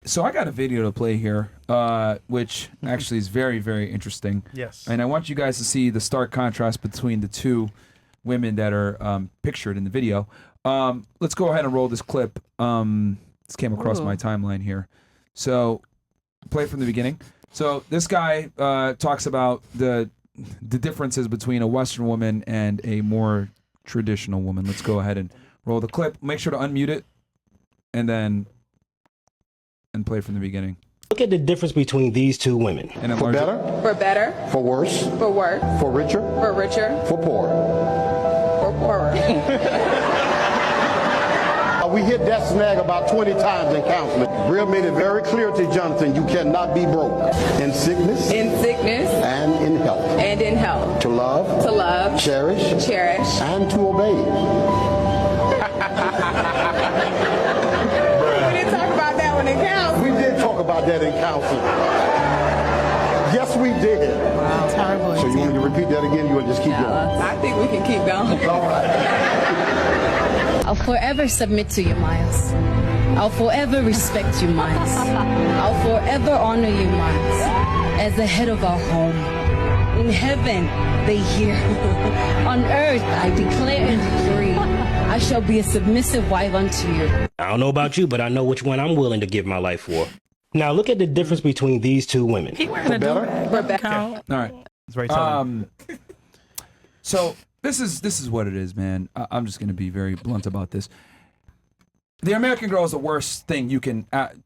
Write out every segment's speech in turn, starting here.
So I got a video to play here, which actually is very, very interesting. Yes. And I want you guys to see the stark contrast between the two women that are pictured in the video. Let's go ahead and roll this clip. This came across my timeline here. So play from the beginning. So this guy talks about the differences between a Western woman and a more traditional woman. Let's go ahead and roll the clip. Make sure to unmute it and then play from the beginning. Look at the difference between these two women. And For better, For better, for worse, for worse, for richer, for richer, for poorer. for poorer. We hit that snag about 20 times in counseling. Brill made it very clear to Jonathan, you cannot be broke in sickness In sickness and in health. and in health. To love, Cherish, and to obey. We didn't talk about that one in counseling. We did talk about that in counseling. Yes, we did. Terrible. So you want me to repeat that again? You want to just keep going? I think we can keep going. All right. I'll forever submit to you, Miles. I'll forever respect you, Miles. I'll forever honor you, Miles, as the head of our home. In heaven, they hear. On earth, I declare and decree, I shall be a submissive wife unto you. I don't know about you, but I know which one I'm willing to give my life for. Now look at the difference between these two women. He wearing a better? do-rag. For better. All right. It's very telling. So this is what it is, man. I'm just gonna be very blunt about this. The American girl is the worst thing you can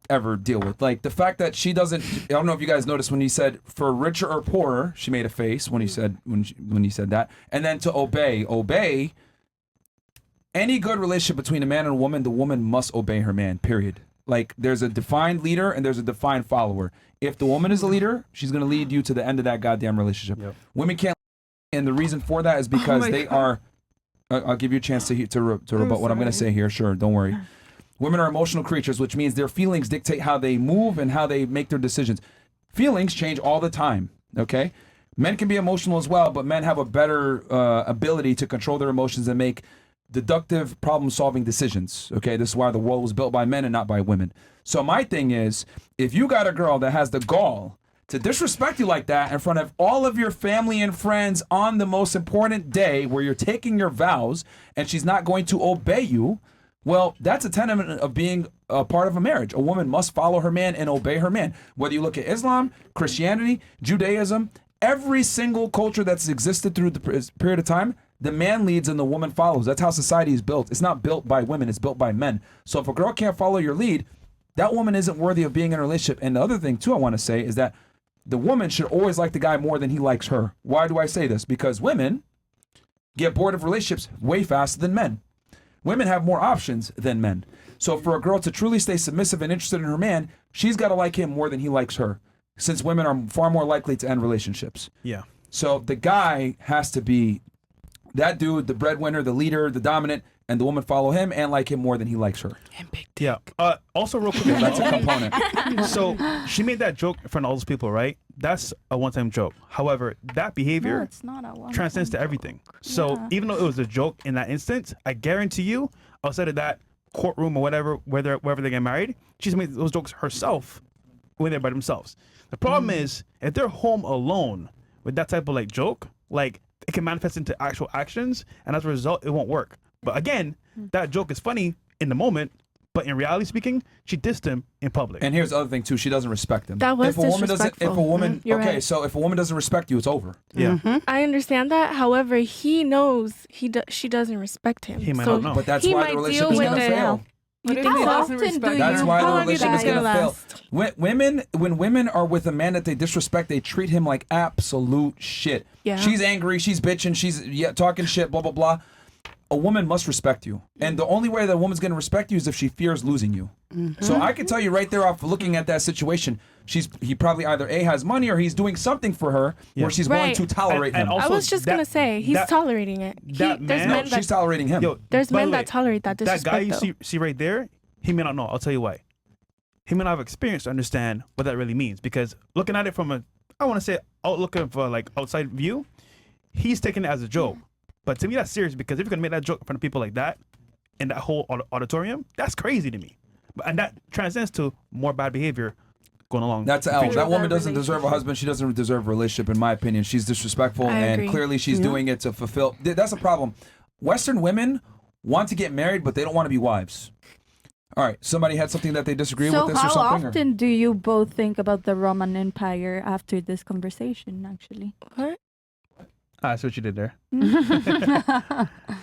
ever deal with. Like the fact that she doesn't. I don't know if you guys noticed when he said for richer or poorer. She made a face when he said when he said that, and then to obey. Any good relationship between a man and a woman, the woman must obey her man. Period. Like there's a defined leader and there's a defined follower. If the woman is a leader, she's gonna lead you to the end of that goddamn relationship. Yep. Women can't. And the reason for that is because my they God. are. I'll give you a chance to rebut what I'm going to say here. Sure, don't worry. Women are emotional creatures, which means their feelings dictate how they move and how they make their decisions. Feelings change all the time. Okay, men can be emotional as well, but men have a better ability to control their emotions and make deductive, problem-solving decisions. Okay, this is why the world was built by men and not by women. So my thing is, if you got a girl that has the gall to disrespect you like that in front of all of your family and friends on the most important day where you're taking your vows and she's not going to obey you, well, that's a tenet of being a part of a marriage. A woman must follow her man and obey her man. Whether you look at Islam, Christianity, Judaism, every single culture that's existed through the period of time, the man leads and the woman follows. That's how society is built. It's not built by women, it's built by men. So if a girl can't follow your lead, that woman isn't worthy of being in a relationship. And the other thing, too, I want to say is that the woman should always like the guy more than he likes her. Why do I say this? Because women get bored of relationships way faster than men. Women have more options than men. So for a girl to truly stay submissive and interested in her man, she's got to like him more than he likes her, since women are far more likely to end relationships. Yeah. So the guy has to be that dude, the breadwinner, the leader, the dominant, and the woman follow him and like him more than he likes her. Yeah. Also, real quick, That's a component. so she made that joke in front of all those people, right? That's a one-time joke. However, that behavior it's not a one. transcends to everything. So even though it was a joke in that instance, I guarantee you, outside of that courtroom or whatever, wherever they get married, she's made those jokes herself when they're by themselves. The problem is, if they're home alone with that type of like joke, like it can manifest into actual actions, and as a result, it won't work. But again, that joke is funny in the moment, but in reality speaking, she dissed him in public. And here's the other thing too: she doesn't respect him. That was if a woman doesn't, disrespectful. if a woman, You're okay, right. so if a woman doesn't respect you, it's over. Yeah. I understand that. However, he knows she doesn't respect him. He might so not know. But that's he why might the deal relationship is with gonna it. fail. You think How so? often do you? That's why How the long do you relationship is think gonna it's fail. gonna last? When women are with a man that they disrespect, they treat him like absolute shit. Yeah. She's angry, she's bitching, she's talking shit, blah blah blah. A woman must respect you, and the only way that a woman's going to respect you is if she fears losing you. So I can tell you right there off looking at that situation, he probably either A, has money, or he's doing something for her where she's willing Right. to tolerate And him. also I was just gonna say he's tolerating it. that There's man- men She's that tolerating him. Yo, there's by the men way, that tolerate that that disrespect. guy you though. see right there, he may not know. I'll tell you why. He may not have experience to understand what that really means. Because looking at it from I want to say outlook of like outside view, he's taking it as a joke. But to me, that's serious because if you're gonna make that joke in front of people like that in that whole auditorium, that's crazy to me. And that transcends to more bad behavior going along. That's an L. That woman doesn't deserve a husband. She doesn't deserve a relationship, in my opinion. She's disrespectful, and agree. clearly she's doing it to fulfill. That's a problem. Western women want to get married, but they don't want to be wives. All right, somebody had something that they disagree with this or how something? or- often do you both think about the Roman Empire after this conversation, actually? What? I see what you did there.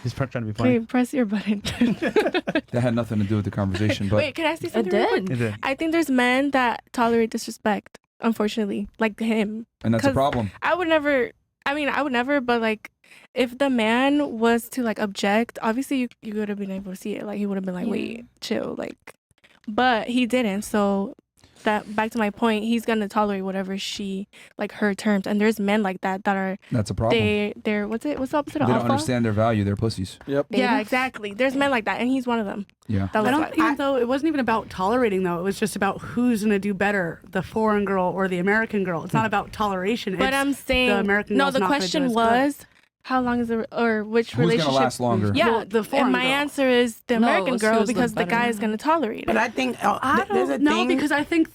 He's trying to be funny. Wait, press your button. That had nothing to do with the conversation, but Wait, can I say something? real quick? He did. I think there's men that tolerate disrespect, unfortunately, like him. and that's a 'cause problem. I would never, but like, if the man was to like object, obviously you would have been able to see it. Like, he would have been like, wait, chill. Like, but he didn't. So, that back to my point, he's going to tolerate whatever her terms. And there's men like that are, That's a problem. they're, what's the opposite of They don't alpha? understand their value. They're pussies. Yep. Yeah, exactly. There's men like that, and he's one of them. Yeah. That I was don't even though it wasn't even about tolerating though. It was just about who's gonna do better, the foreign girl or the American girl. It's not about toleration. But it's I'm saying, the American no, girl's the not gonna do question as good. was, how long is the, or which Who's relationship? gonna last longer? Yeah, Well, the foreign and my girl. answer is the No, American she girl was the because the better guy is one. going to tolerate But it. I think I there's a don't know thing. because I think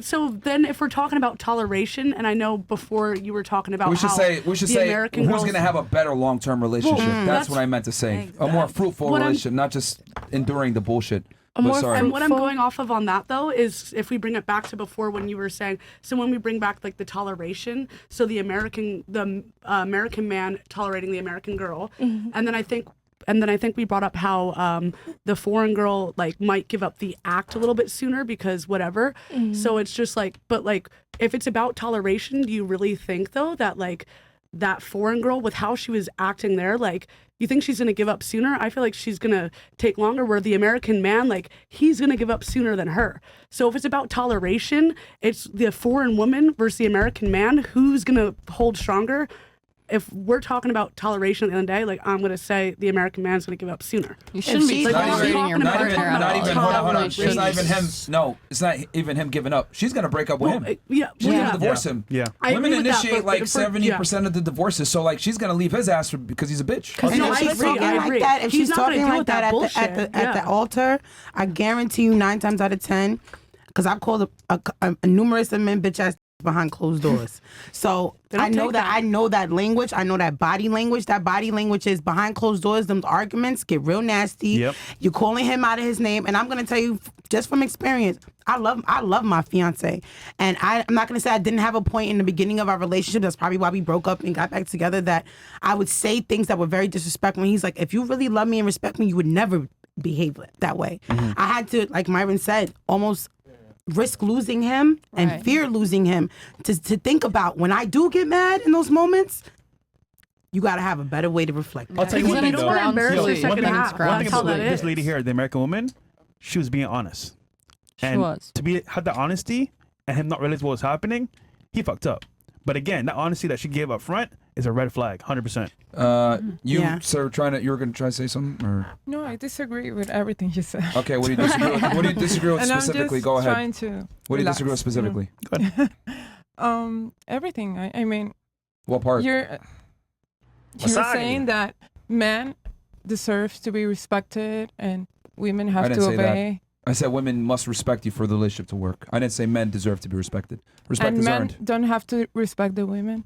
so then if we're talking about toleration, and I know before you were talking about We should how say the American who's girls- going to have a better long-term relationship. that's that's- what I meant to say. A more fruitful What I'm- relationship, not just enduring the bullshit. A more sorry. And what I'm fruitful- going off of on that though is if we bring it back to before when you were saying, so when we bring back like the toleration, so the American man tolerating the American girl, and then I think we brought up how the foreign girl like might give up the act a little bit sooner because whatever. So it's just like, but like if it's about toleration, do you really think though that like that foreign girl with how she was acting there, like you think she's gonna give up sooner? I feel like she's gonna take longer. Where the American man, like he's gonna give up sooner than her. So if it's about toleration, it's the foreign woman versus the American man. Who's gonna hold stronger? If we're talking about toleration at the end of the day, like I'm gonna say the American man's gonna give up sooner. You shouldn't be she's not tolerating even- your not partner. even- at not all. even- Hold on. Like, It's not even him. Jesus. No, it's not even him giving up. She's going to break up with him. Yeah, She's well, going yeah. to divorce him. Yeah. I Women agree with that, initiate but like if we're- 70% of the divorces. So like she's going to leave his ass because he's a bitch. And No, if I she's agree, talking I like agree. that, if He's she's not gonna talking deal like with that that at bullshit. the Yeah. altar, I guarantee you 9 times out of 10, because I've called a numerous of men bitch ass behind closed doors. So They don't I know take that. that. I know that language. I know that body language. That body language is behind closed doors. Them arguments get real nasty. Yep. You're calling him out of his name, and I'm gonna tell you just from experience. I love my fiance, and I'm not gonna say I didn't have a point in the beginning of our relationship. That's probably why we broke up and got back together. That I would say things that were very disrespectful. And he's like, if you really love me and respect me, you would never behave that way. I had to, like Myron said, almost risk losing him and Right. fear losing him to think about when I do get mad in those moments. You got to have a better way to reflect. I'll tell you Because one then thing you don't though. want to embarrass Yo, your one second thing- half. one One That's thing how about that this is. lady here, the American woman, she was being honest. And was. to have the honesty and him not realize what was happening, he fucked up. But again, that honesty that she gave up front is a red flag, 100%. You, Yeah. sir, you were going to try to say something? Or? No, I disagree with everything you said. Okay, what do you disagree with? What do you disagree with And I'm specifically? just Go ahead. trying to What do you relax, disagree with specifically? Everything. I mean, What part? you're saying that men deserve to be respected and women I have didn't to say that. obey. I said women must respect you for the relationship to work. I didn't say men deserve to be respected. Respect And is men earned. don't have to respect the women.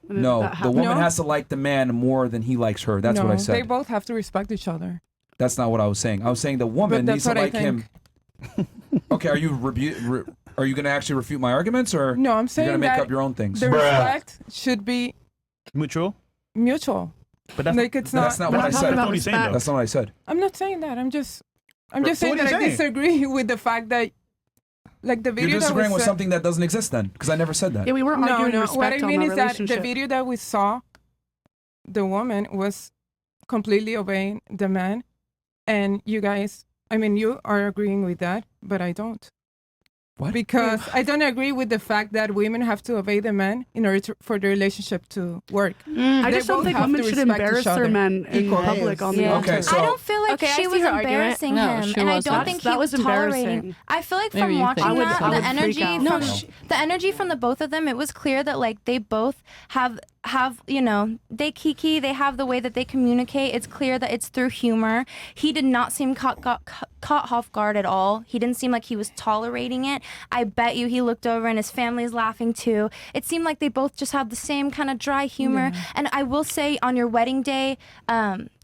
No, That the happens. woman No? has to like the man more than he likes her. That's no, what I They said. both have to respect each other. That's not what I was saying. I was saying the woman But needs that's to what I like him. Okay, are you going to actually refute my arguments, or No, I'm you're saying going to make that up your own things? the respect should be Mutual. mutual. But that's Like it's That's not not. what I talking said. about what he's saying, though. That's not what I said. I'm not saying that. I'm just So saying what are that you I saying? disagree with the fact that, like the video You're that disagreeing was with said- something that doesn't exist then, because I never said that. Yeah, we weren't No, arguing no. respect What I mean on is our that the relationship. video that we saw, the woman was completely obeying the man, and you guys, I mean, you are agreeing with that, but I don't. What? Because I don't agree with the fact that women have to obey the man in order for the relationship to work. I They just don't both think have women to should respect embarrass each their other men in equally. public on the Yeah. altar. Okay, so I don't feel like Okay, I she see was her argument. embarrassing No, him, she and I wasn't. don't think That he was was tolerating. embarrassing. I feel like Maybe from you watching think that, so. the I would freak energy out. from the energy from the both of them, it was clear that like they both have have, you know, they kiki, they have the way that they communicate. It's clear that it's through humor. He did not seem caught off guard at all. He didn't seem like he was tolerating it. I bet you he looked over and his family's laughing too. It seemed like they both just had the same kind of dry humor. And I will say, on your wedding day,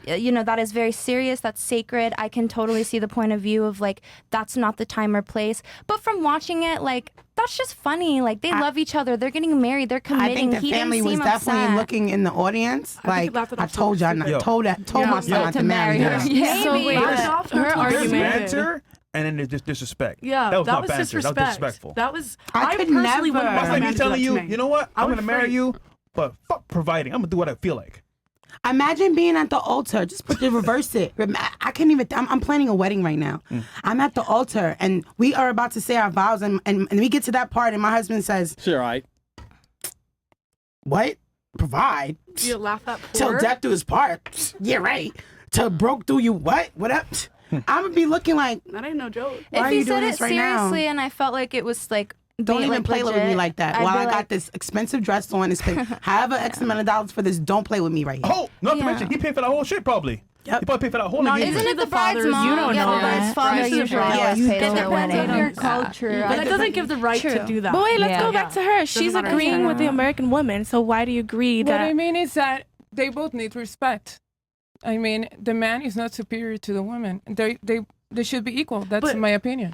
you know, that is very serious. That's sacred. I can totally see the point of view of like, that's not the time or place. But from watching it, like, that's just funny. Like, they love each other. They're getting married. They're committing. I think the family was definitely looking in the audience. Like, I told y'all, told my son not to marry her. So wait, her There's argument. banter, and then there's just disrespect. Yeah, that was not was banter. disrespect. That was disrespectful. That was. I could personally never. wouldn't want That's my like man me to do telling that to you, me. you know what? I'm would gonna marry freak. you, but fuck providing. I'm gonna do what I feel like. Imagine being at the altar. Just reverse it. I can't even. I'm planning a wedding right now. I'm at the altar, and we are about to say our vows, and we get to that part, and my husband says, "Sure, right? What? Provide? You laugh that poor. Till death do his part. Yeah, right. Till broke through you. What? What up? I'm gonna be looking like that ain't no joke. Why If are he you said doing it this right now? seriously and I felt like it was like, Don't even like, play with me legit, like that. I'd While be I got like- this expensive dress on, and spend however X amount of dollars for this, don't play with me right here. Oh, not to mention, he paid for that whole shit probably. Yep. He probably paid for that whole No, engagement. Isn't it the bride's fathers, mom? you don't Yeah, know the bride's that. father Right. usually Yes. always You pays don't for know wedding. what your culture. But that doesn't give the right to do that. But wait, let's Yeah. go back to her. She's matter. agreeing with the American woman. So why do you agree What that? I mean is that they both need respect. I mean, the man is not superior to the woman. They should be equal. That's But- my opinion.